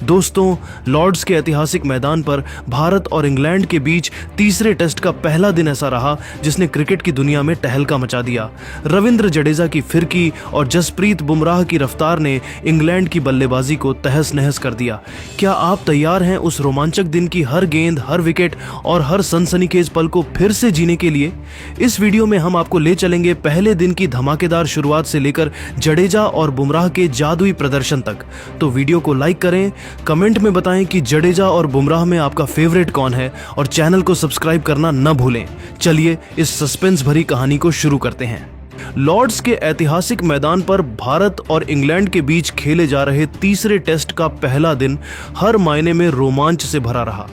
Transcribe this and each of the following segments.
दोस्तों, लॉर्ड्स के ऐतिहासिक मैदान पर भारत और इंग्लैंड के बीच तीसरे टेस्ट का पहला दिन ऐसा रहा जिसने क्रिकेट की दुनिया में तहलका मचा दिया। रविंद्र जडेजा की फिरकी और जसप्रीत बुमराह की रफ्तार ने इंग्लैंड की बल्लेबाजी को तहस नहस कर दिया। क्या आप तैयार हैं उस रोमांचक दिन की हर गेंद, हर विकेट और हर सनसनीखेज पल को फिर से जीने के लिए? इस वीडियो में हम आपको ले चलेंगे पहले दिन की धमाकेदार शुरुआत से लेकर जडेजा और बुमराह के जादुई प्रदर्शन तक। तो वीडियो को लाइक करें, कमेंट में बताएं कि जडेजा और बुमराह में आपका फेवरेट कौन है और चैनल को सब्सक्राइब करना न भूलें। चलिए इस सस्पेंस भरी कहानी को शुरू करते हैं। लॉर्ड्स के ऐतिहासिक मैदान पर भारत और इंग्लैंड के बीच खेले जा रहे तीसरे टेस्ट का पहला दिन हर मायने में रोमांच से भरा रहा।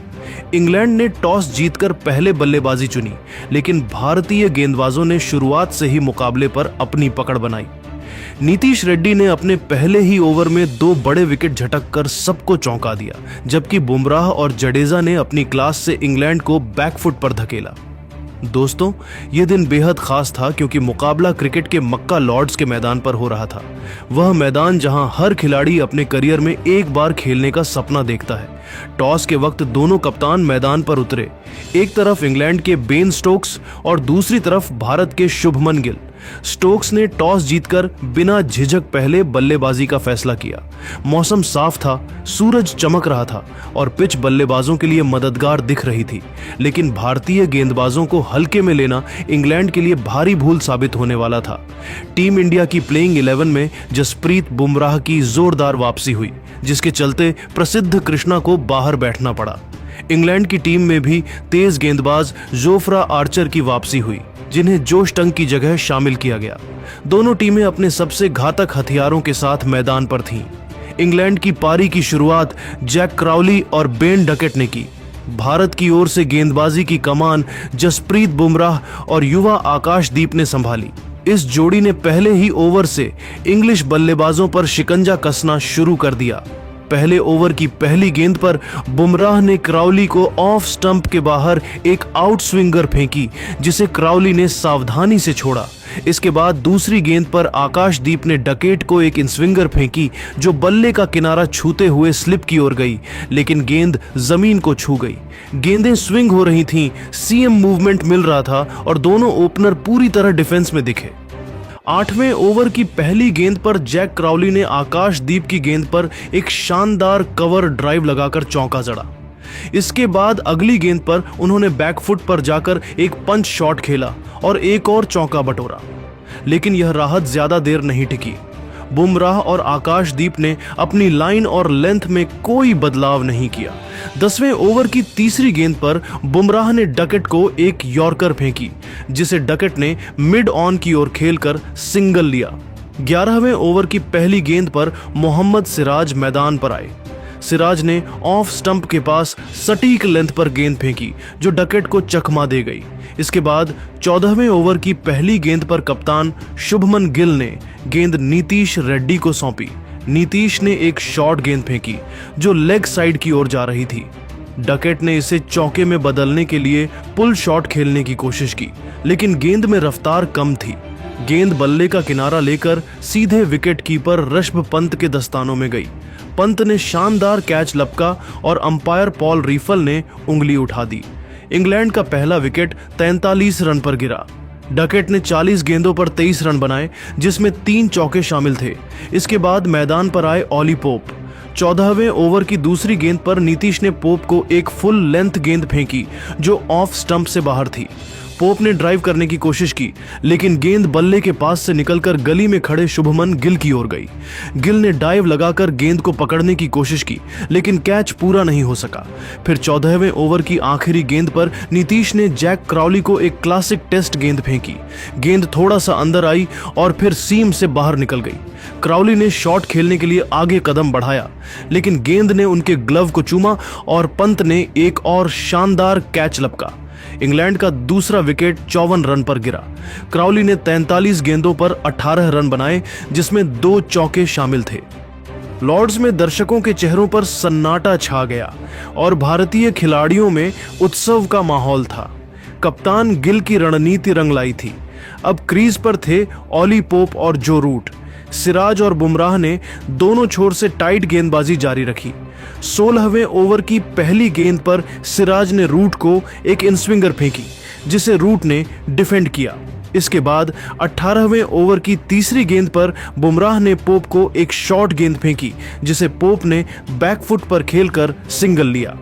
इंग्लैंड ने टॉस जीतकर पहले बल्लेबाजी चुनी, लेकिन भारतीय गेंदबाजों ने शुरुआत से ही मुकाबले पर अपनी पकड़ बनाई। नीतीश रेड्डी ने अपने पहले ही ओवर में 2 बड़े विकेट झटक कर सबको चौंका दिया, जबकि बुमराह और जडेजा ने अपनी क्लास से इंग्लैंड को बैकफुट पर धकेला। दोस्तों, यह दिन बेहद खास था क्योंकि मुकाबला क्रिकेट के मक्का लॉर्ड्स के मैदान पर हो रहा था। वह मैदान जहां हर खिलाड़ी अपने करियर में एक बार खेलने का सपना देखता है। टॉस के वक्त दोनों कप्तान मैदान पर उतरे, एक तरफ इंग्लैंड के बेन स्टोक्स और दूसरी तरफ भारत के शुभमन गिल। स्टोक्स ने टॉस जीतकर बिना झिझक पहले बल्लेबाजी का फैसला किया। मौसम साफ था, सूरज चमक रहा था और पिच बल्लेबाजों के लिए मददगार दिख रही थी, लेकिन भारतीय गेंदबाजों को हल्के में लेना इंग्लैंड के लिए भारी भूल साबित होने वाला था। टीम इंडिया की प्लेइंग 11 में जसप्रीत बुमराह की जोरदार वापसी हुई, जिसके चलते प्रसिद्ध कृष्णा को बाहर बैठना पड़ा। इंग्लैंड की टीम में भी तेज गेंदबाज जोफ्रा आर्चर की वापसी हुई, जिन्हें जोश टंग की जगह शामिल किया गया। दोनों टीमें अपने सबसे घातक हथियारों के साथ मैदान पर थीं। इंग्लैंड की पारी की शुरुआत जैक क्राउली और बेन डकेट ने की। भारत की ओर से गेंदबाजी की कमान जसप्रीत बुमराह और युवा आकाशदीप ने संभाली। इस जोड़ी ने पहले ही ओवर से इंग्लिश बल्लेबाजों पर शिकंजा कसना शुरू कर दिया। पहले ओवर की पहली गेंद पर बुमराह ने क्राउली को ऑफ स्टंप के बाहर एक आउट स्विंगर फेंकी, जिसे क्राउली ने सावधानी से छोड़ा। इसके बाद दूसरी गेंद पर आकाशदीप ने डकेट को एक इनस्विंगर फेंकी, जो बल्ले का किनारा छूते हुए स्लिप की ओर गई, लेकिन गेंद जमीन को छू गई। गेंदें स्विंग हो रही थीं, सीएम मूवमेंट मिल रहा था और दोनों ओपनर पूरी तरह डिफेंस में दिखे। 8वें ओवर की पहली गेंद पर जैक क्राउली ने आकाशदीप की गेंद पर एक शानदार कवर ड्राइव लगाकर चौका जड़ा। इसके बाद अगली गेंद पर उन्होंने बैकफुट पर जाकर एक पंच शॉट खेला और एक और चौका बटोरा, लेकिन यह राहत ज्यादा देर नहीं टिकी। बुमराह और आकाशदीप ने अपनी लाइन और लेंथ में कोई बदलाव नहीं किया। 10वें ओवर की तीसरी गेंद पर बुमराह ने डकेट को एक यॉर्कर फेंकी, जिसे डकेट ने मिड ऑन की ओर खेलकर सिंगल लिया। 11वें ओवर की पहली गेंद पर मोहम्मद सिराज मैदान पर आए। सिराज ने ऑफ स्टंप के पास सटीक लेंथ पर गेंद फेंकी, जो डकेट को चकमा दे गई। इसके बाद 14वें ओवर की पहली गेंद पर कप्तान शुभमन गिल ने गेंद नीतीश रेड्डी को सौंपी। नीतीश ने एक शॉर्ट गेंद फेंकी, जो लेग साइड की ओर जा रही थी। डकेट ने इसे चौके में बदलने के लिए पुल शॉट खेलने की कोशिश की, लेकिन गेंद में रफ्तार कम थी। गेंद बल्ले का किनारा लेकर सीधे विकेट कीपर ऋषभ पंत के दस्तानों में गई। पंत ने शानदार कैच लपका और अंपायर पॉल रीफल ने उंगली उठा दी। इंग्लैंड का पहला विकेट 43 रन पर गिरा। डकेट ने 40 गेंदों पर 23 रन बनाए, जिसमें 3 चौके शामिल थे। इसके बाद मैदान पर आए ऑली पोप। 14वें ओवर की दूसरी गेंद पर नीतीश ने पोप को एक फुल लेंथ गेंद फेंकी, जो ऑफ स्टंप से बाहर थी। पोप ने ड्राइव करने की कोशिश की, लेकिन गेंद बल्ले के पास से निकलकर गली में खड़े शुभमन गिल की ओर गई। गिल ने डाइव लगाकर गेंद को पकड़ने की कोशिश की, लेकिन कैच पूरा नहीं हो सका। फिर 14वें ओवर की आखिरी गेंद पर नीतीश ने जैक क्राउली को एक क्लासिक टेस्ट गेंद फेंकी। गेंद थोड़ा सा अंदर आई और फिर सीम से बाहर निकल गई। क्राउली ने शॉट खेलने के लिए आगे कदम बढ़ाया, लेकिन गेंद ने उनके ग्लव को चूमा और पंत ने एक और शानदार कैच लपका। इंग्लैंड का दूसरा विकेट 54 रन पर गिरा। क्राउली ने 43 गेंदों पर 18 रन बनाए, जिसमें 2 चौके शामिल थे। लॉर्ड्स में दर्शकों के चेहरों पर सन्नाटा छा गया और भारतीय खिलाड़ियों में उत्सव का माहौल था। कप्तान गिल की रणनीति रंग लाई थी। अब क्रीज पर थे ऑली पोप और जो रूट। सिराज और बुमराह ने दोनों छोर से टाइट गेंदबाजी जारी रखी। 16वें ओवर की पहली गेंद पर सिराज ने रूट को एक इन स्विंगर फेंकी जिसे रूट ने डिफेंड किया। इसके बाद 18वें ओवर की तीसरी गेंद पर बुमराह ने पोप को एक शॉर्ट गेंद फेंकी जिसे पोप ने बैकफुट पर खेलकर सिंगल लिया।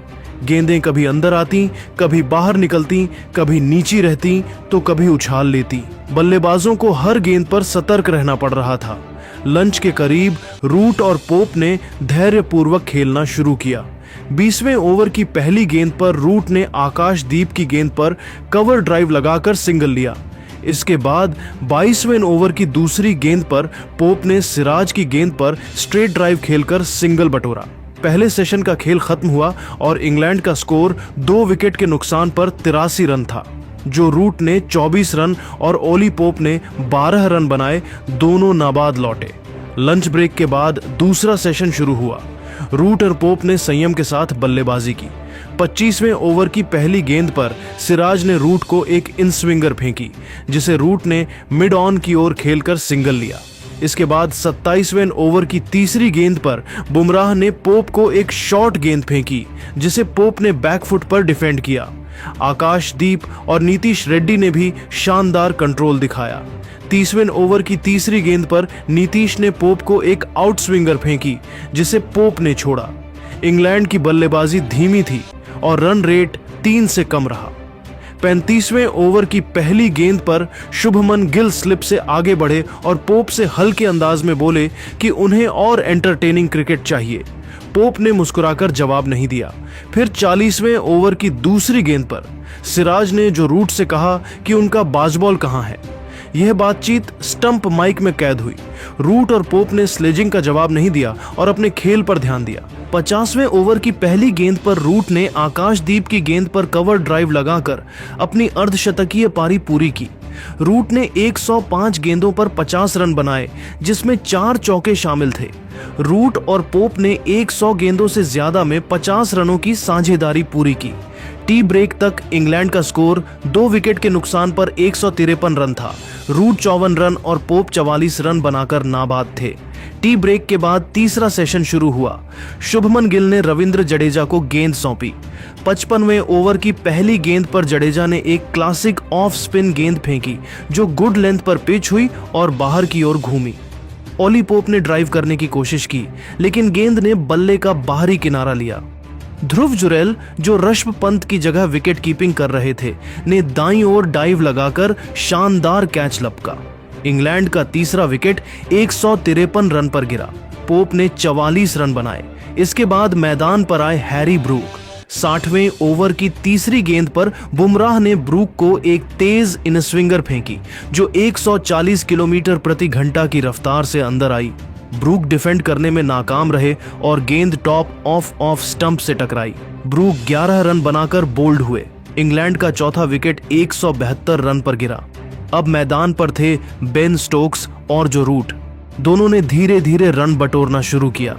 गेंदें कभी अंदर आती, कभी बाहर निकलती, कभी नीची रहती तो कभी उछाल लेती। बल्लेबाजों को हर गेंद पर सतर्क रहना पड़ रहा था। लंच के करीब रूट और पोप ने धैर्यपूर्वक खेलना शुरू किया। 20वें ओवर की पहली गेंद पर रूट ने आकाशदीप की गेंद पर कवर ड्राइव लगाकर सिंगल लिया। इसके बाद 22वें ओवर की दूसरी गेंद पर पोप ने सिराज की गेंद पर स्ट्रेट ड्राइव खेलकर सिंगल बटोरा। पहले सेशन का खेल खत्म हुआ और इंग्लैंड का स्कोर 2 विकेट के नुकसान पर 83 रन था, जो रूट ने 24 रन और ओली पोप ने 12 रन बनाए। दोनों नाबाद लौटे। लंच ब्रेक के बाद दूसरा सेशन शुरू हुआ। रूट और पोप ने संयम के साथ बल्लेबाजी की। 25वें ओवर की पहली गेंद पर सिराज ने रूट को एक इन स्विंगर फेंकी जिसे रूट ने मिड ऑन की ओर खेलकर सिंगल लिया। इसके बाद 27वें ओवर की तीसरी गेंद पर बुमराह ने पोप को एक शॉर्ट गेंद फेंकी जिसे पोप ने बैकफुट पर डिफेंड किया। आकाशदीप और नीतीश रेड्डी ने भी शानदार कंट्रोल दिखाया। 30वें ओवर की तीसरी गेंद पर नीतीश ने पोप को एक आउट स्विंगर फेंकी जिसे पोप ने छोड़ा। इंग्लैंड की बल्लेबाजी धीमी थी और रन रेट 3 से कम रहा। 35वें ओवर की पहली गेंद पर शुभमन गिल स्लिप से आगे बढ़े और पोप से हल्के अंदाज में बोले कि उन्हें और एंटरटेनिंग क्रिकेट चाहिए। पोप ने मुस्कुराकर जवाब नहीं दिया। फिर 40वें ओवर की दूसरी गेंद पर सिराज ने जो रूट से कहा कि उनका बाजबॉल कहां है। यह बातचीत स्टंप माइक में कैद हुई। रूट और पोप ने स्लेजिंग का जवाब नहीं दिया और अपने खेल पर ध्यान दिया। 50वें ओवर की पहली गेंद पर रूट ने आकाशदीप की गेंद पर कवर ड्राइव लगाकर अपनी अर्धशतकीय पारी पूरी की। रूट ने 105 गेंदों पर 50 रन बनाए जिसमें 4 चौके शामिल थे। रूट और पोप ने 100 गेंदों से ज्यादा में 50 रनों की साझेदारी पूरी की। टी ब्रेक तक इंग्लैंड का स्कोर 2 विकेट के नुकसान पर 153 रन था। रूट 54 रन और पोप 44 रन बनाकर नाबाद थे। टी ब्रेक के बाद तीसरा सेशन शुरू हुआ। शुभमन गिल ने रविंद्र जडेजा को गेंद सौंपी। 55वें ओवर की पहली गेंद पर जडेजा ने एक क्लासिक ऑफ स्पिन गेंद फेंकी जो गुड लेंथ पर पिच हुई और बाहर की ओर घूमी। ओली पोप ने ड्राइव करने की कोशिश की लेकिन गेंद ने बल्ले का बाहरी किनारा लिया। ध्रुव जुरैल, जो ऋषभ पंत की जगह विकेट कीपिंग कर रहे थे, ने दाईं ओर डाइव लगाकर शानदार कैच लपका। इंग्लैंड का तीसरा विकेट 153 रन पर गिरा। पोप ने 44 रन बनाए। इसके बाद मैदान पर आए हैरी ब्रूक। 60वें ओवर की तीसरी गेंद पर बुमराह ने ब्रूक को एक तेज इन स्विंगर फेंकी जो 140 किलोमीटर प्रति घंटा की रफ्तार से अंदर आई। ब्रूक डिफेंड करने में नाकाम रहे और गेंद टॉप ऑफ स्टंप से टकराई। ब्रूक 11 रन बनाकर बोल्ड हुए। इंग्लैंड का चौथा विकेट 172 रन पर गिरा। अब मैदान पर थे बेन स्टोक्स और जो रूट। दोनों ने धीरे धीरे रन बटोरना शुरू किया।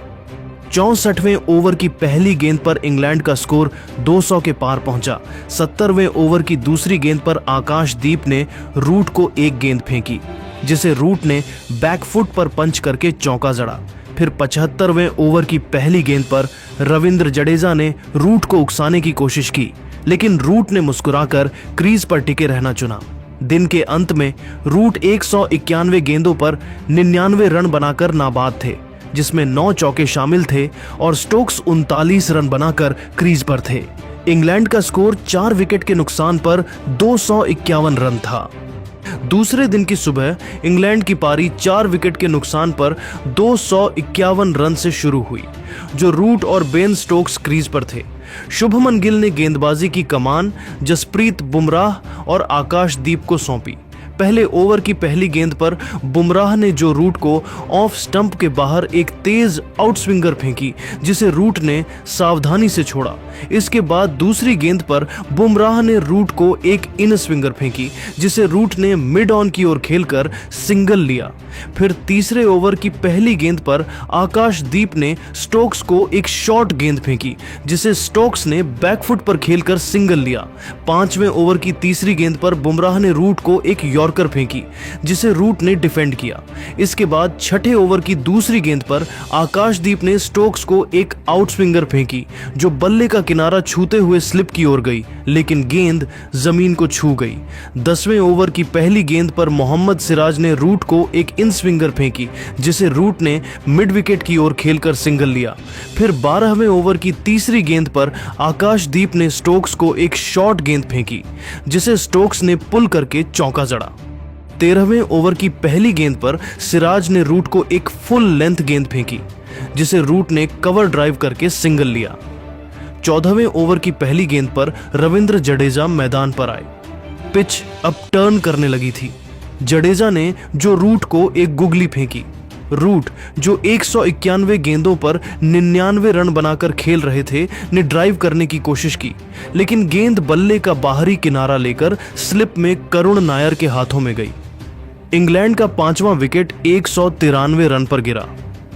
64वें ओवर की पहली गेंद पर इंग्लैंड का स्कोर 200 के पार पहुंचा। 70वें ओवर की दूसरी गेंद पर आकाशदीप ने रूट को एक गेंद फेंकी जिसे रूट ने बैकफुट पर पंच करके चौका जड़ा। फिर 75वें ओवर की पहली गेंद पर रविंद्र जडेजा ने रूट को उकसाने की कोशिश की लेकिन रूट ने मुस्कुराकर क्रीज पर टिके रहना चुना। दिन के अंत में रूट 191 गेंदों पर 99 रन बनाकर नाबाद थे जिसमें 9 चौके शामिल थे और स्टोक्स 39 रन बनाकर क्रीज पर थे। इंग्लैंड का स्कोर 4 विकेट के नुकसान पर 251 रन था। दूसरे दिन की सुबह इंग्लैंड की पारी 4 विकेट के नुकसान पर 251 रन से शुरू हुई जो रूट और बेन स्टोक्स क्रीज पर थे। शुभमन गिल ने गेंदबाजी की कमान जसप्रीत बुमराह और आकाशदीप को सौंपी। पहले ओवर की पहली गेंद पर बुमराह ने जो रूट को ऑफ स्टंप के बाहर एक तेज आउट स्विंगर फेंकी जिसे रूट ने सावधानी से छोड़ा। इसके बाद दूसरी गेंद पर बुमराह ने रूट को एक इन स्विंगर फेंकी जिसे रूट ने मिड ऑन की ओर खेलकर सिंगल लिया। फिर तीसरे ओवर की पहली गेंद पर आकाशदीप ने स्टोक्स को एक शॉर्ट गेंद फेंकी जिसे स्टोक्स ने बैकफुट पर खेलकर सिंगल लिया। 5वें ओवर की तीसरी गेंद पर बुमराह ने रूट को एक यॉर्कर फेंकी जिसे रूट ने डिफेंड किया। इसके बाद छठे ओवर की दूसरी गेंद पर आकाशदीप ने स्टोक्स को एक आउट स्विंगर फेंकी जो बल्ले का किनारा छूते हुए स्लिप की ओर गई, लेकिन गेंद जमीन को छू गई। 10वें ओवर की पहली गेंद पर मोहम्मद सिराज ने रूट को एक इन स्विंगर फेंकी जिसे रूट ने मिड विकेट की ओर खेलकर सिंगल लिया। फिर 12वें ओवर की तीसरी गेंद पर आकाशदीप ने स्टोक्स को एक शॉर्ट गेंद फेंकी जिसे स्टोक्स ने पुल करके चौका जड़ा। 13वें ओवर की पहली गेंद पर सिराज ने रूट को एक फुल लेंथ गेंद फेंकी जिसे रूट ने कवर ड्राइव करके सिंगल लिया। 14वें ओवर की पहली गेंद पर रविंद्र जडेजा मैदान पर आए। पिच अब टर्न करने लगी थी। जडेजा ने जो रूट को एक गुगली फेंकी। रूट जो 191 गेंदों पर 99 रन बनाकर खेल रहे थे ने ड्राइव करने की कोशिश की, लेकिन गेंद बल्ले का बाहरी किनारा लेकर स्लिप में करुण नायर के हाथों में गई। इंग्लैंड का 5वां विकेट 193 रन पर गिरा।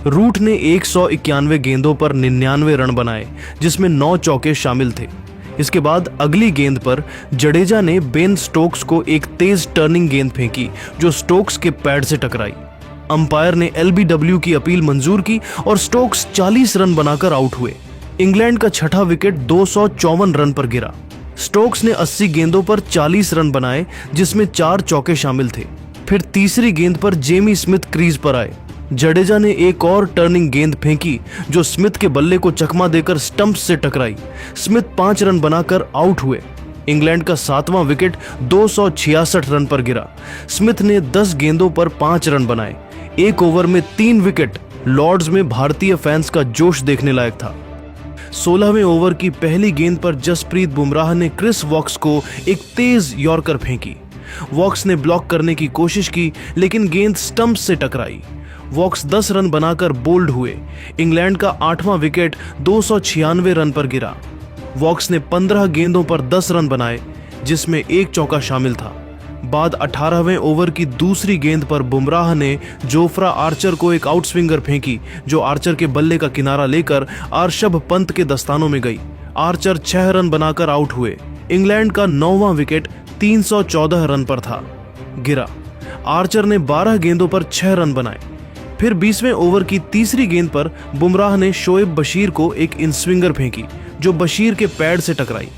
रूट ने 191 गेंदों पर 99 रन बनाए जिसमें 9 चौके शामिल थे। इसके बाद अगली गेंद पर जडेजा ने बेन स्टोक्स को एक तेज टर्निंग गेंद फेंकी जो स्टोक्स के पैड से टकराई। अंपायर ने एलबीडब्ल्यू की अपील मंजूर की और स्टोक्स 40 रन बनाकर आउट हुए। इंग्लैंड का छठा विकेट 254 रन पर गिरा। स्टोक्स ने 80 गेंदों पर 40 रन बनाए जिसमें 4 चौके शामिल थे। फिर तीसरी गेंद पर जेमी स्मिथ क्रीज पर आए। जडेजा ने एक और टर्निंग गेंद फेंकी जो स्मिथ के बल्ले को चकमा देकर स्टंप्स से टकराई। स्मिथ 5 रन बनाकर आउट हुए। इंग्लैंड का 7वां विकेट 266 रन पर गिरा। स्मिथ ने 10 गेंदों पर 5 रन बनाए। एक ओवर में 3 विकेट। लॉर्ड्स में भारतीय फैंस का जोश देखने लायक था। 16वें ओवर की पहली गेंद पर जसप्रीत बुमराह ने क्रिस वॉक्स को एक तेज यॉर्कर फेंकी। वॉक्स ने ब्लॉक करने की कोशिश की लेकिन गेंद स्टंप्स से टकराई। वॉक्स 10 रन बनाकर बोल्ड हुए। इंग्लैंड का 8वां विकेट 296 रन पर गिरा। वॉक्स ने 15 गेंदों पर 10 रन बनाए जिसमें एक चौका शामिल था। बाद 18वें ओवर की दूसरी गेंद पर बुमराह ने जोफ्रा आर्चर को एक आउट स्विंगर फेंकी जो आर्चर के बल्ले का किनारा लेकर आर्शभ पंत के दस्तानों में गई। आर्चर 6 रन बनाकर आउट हुए। इंग्लैंड का 9वां विकेट 314 रन पर था, गिरा। आर्चर ने 12 गेंदों पर 6 रन बनाए। फिर 20वें ओवर की तीसरी गेंद पर बुमराह ने शोएब बशीर को एक इन स्विंगर फेंकी जो बशीर के पैड से टकराई।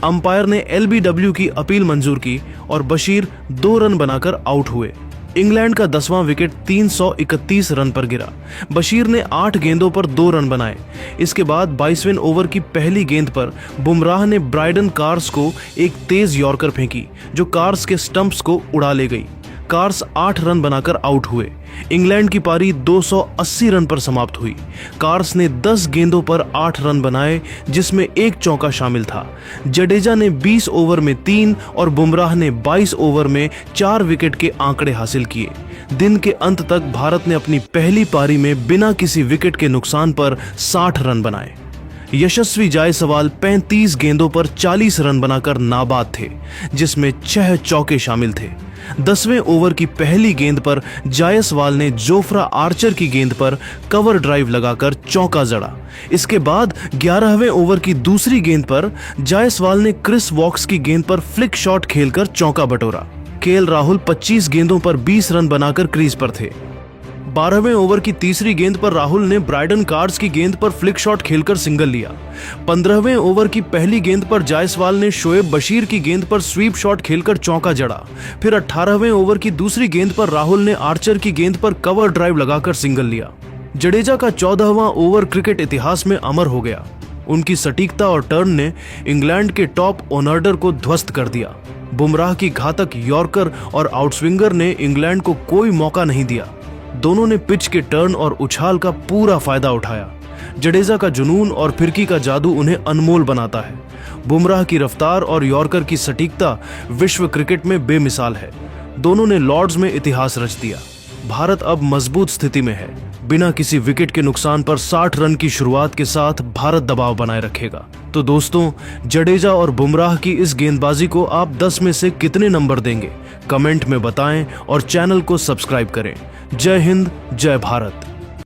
अंपायर ने एलबीडब्ल्यू की अपील मंजूर की और बशीर 2 रन बनाकर आउट हुए। इंग्लैंड का 10वां विकेट 331 रन पर गिरा। बशीर ने 8 गेंदों पर 2 रन बनाए। इसके बाद 22वें ओवर की पहली गेंद पर बुमराह ने ब्राइडन कार्स को एक तेज यॉर्कर फेंकी जो कार्स के स्टंप्स को उड़ा ले गई। कार्स 8 रन बनाकर आउट हुए। इंग्लैंड की पारी 280 रन पर समाप्त हुई। कार्स ने 10 गेंदों पर 8 रन बनाए जिसमें एक चौका शामिल था। जडेजा ने 20 ओवर में 3 और बुमराह ने 22 ओवर में 4 विकेट के आंकड़े हासिल किए। दिन के अंत तक भारत ने अपनी पहली पारी में बिना किसी विकेट के नुकसान पर 60 रन बनाए। यशस्वी जायसवाल 35 गेंदों पर 40 रन बनाकर नाबाद थे जिसमें 6 चौके शामिल थे। 10वें ओवर की पहली गेंद पर जायसवाल ने जोफ्रा आर्चर की गेंद पर कवर ड्राइव लगाकर चौका जड़ा। इसके बाद 11वें ओवर की दूसरी गेंद पर जायसवाल ने क्रिस वॉक्स की गेंद पर फ्लिक शॉट खेलकर चौका बटोरा। केएल राहुल 25 गेंदों पर 20 रन बनाकर क्रीज पर थे। 12वें ओवर की तीसरी गेंद पर राहुल ने ब्राइडन कार्स की गेंद पर फ्लिक शॉट खेलकर सिंगल लिया। 15वें ओवर की पहली गेंद पर जायसवाल ने शोएब बशीर की गेंद पर स्वीप शॉट खेलकर चौका जड़ा। फिर 18वें ओवर की दूसरी गेंद पर राहुल ने आर्चर की गेंद पर कवर ड्राइव लगाकर सिंगल लिया। जडेजा का 14वां ओवर क्रिकेट इतिहास में अमर हो गया। उनकी सटीकता और टर्न ने इंग्लैंड के टॉप ऑर्डर को ध्वस्त कर दिया। बुमराह की घातक यॉर्कर और आउटस्विंगर ने इंग्लैंड को कोई मौका नहीं दिया। दोनों ने पिच के टर्न और उछाल का पूरा फायदा उठाया। जडेजा का जुनून और फिरकी का जादू उन्हें अनमोल बनाता है। बुमराह की रफ्तार और यॉर्कर की सटीकता विश्व क्रिकेट में बेमिसाल है। दोनों ने लॉर्ड्स में इतिहास रच दिया। भारत अब मजबूत स्थिति में है। बिना किसी विकेट के नुकसान पर 60 रन की शुरुआत के साथ भारत दबाव बनाए रखेगा। तो दोस्तों, जडेजा और बुमराह की इस गेंदबाजी को आप 10 में से कितने नंबर देंगे? कमेंट में बताएं और चैनल को सब्सक्राइब करें। जय हिंद, जय भारत।